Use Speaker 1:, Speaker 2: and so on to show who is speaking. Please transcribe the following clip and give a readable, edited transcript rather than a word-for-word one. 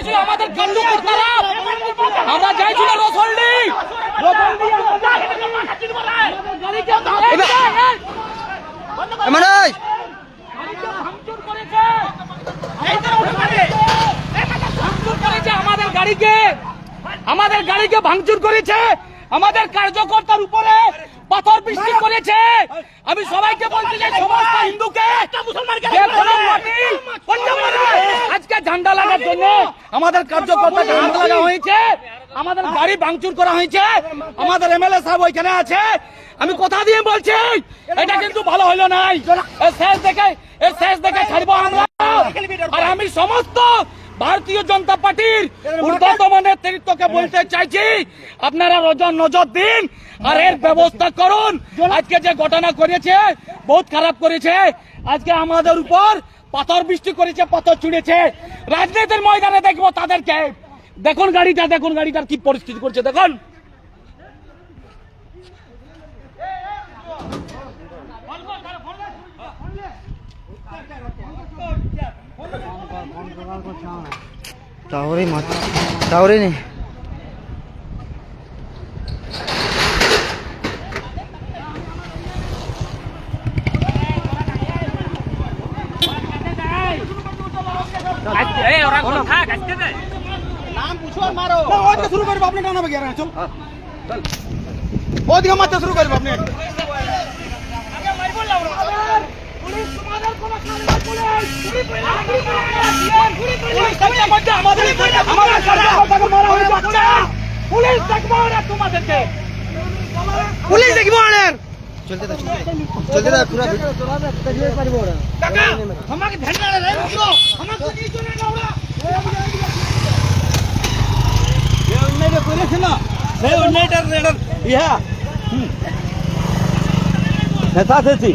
Speaker 1: চাইছিল আমাদের কার্যকর্তারা, আমরা চাইছিল রসল্ডি আমাদের গাড়িকে ভাঙচুর করেছে, আমাদের কার্যকর্তার উপরে পাথর বৃষ্টি করেছে। আমি সবাইকে বলতে চাই, সমস্ত হিন্দুকে আজকে ঝান্ডা লাগার জন্য আমাদের কার্যকর্তাকে হাত লাগা হয়েছে, আমাদের গাড়ি ভাঙচুর করা হয়েছে, আমাদের এমএলএ সাহেব ওইখানে আছে। আমি কথা দিয়ে বলছি, এটা কিন্তু ভালো হলো নাই। এর শেষ দেখে ছাড়বো আমরা। আর আমি সমস্ত ভারতীয় জনতা পার্টির ঊর্ধ্বতন নেতৃত্বকে বলতে চাইছি, আপনারা নজর দিন আর এর ব্যবস্থা করুন। আজকে যে ঘটনা করেছে বহুত খারাপ করেছে। আজকে আমাদের উপর পাথর বৃষ্টি করেছে, পাথর ছুঁড়েছে। রাজনীতির ময়দানে দেখবো তাদেরকে। দেখুন গাড়িটার কি পরিস্থিতি করছে দেখুন।
Speaker 2: টাওয়ারে নেই।
Speaker 1: नाम पूछो और मारो। और क्या शुरू करो आपने गाना बजा चल बहुत दिखा मत शुरू करो आपने। आगे मैं बोल रहा हूं पुलिस तुम्हारे को ना पुलिस তোমাদেরকে পুলিশ দেখবো আনের
Speaker 2: চলতে দা পুরো পারবো ওরা
Speaker 1: কাকা আমাকে ধ্যান না রে রুকো আমাকে নিয়ে চলে না ওরা ये उन्हें করে ছিল সেই উন্নয়টার রেডার ইহা নেতা আছেছি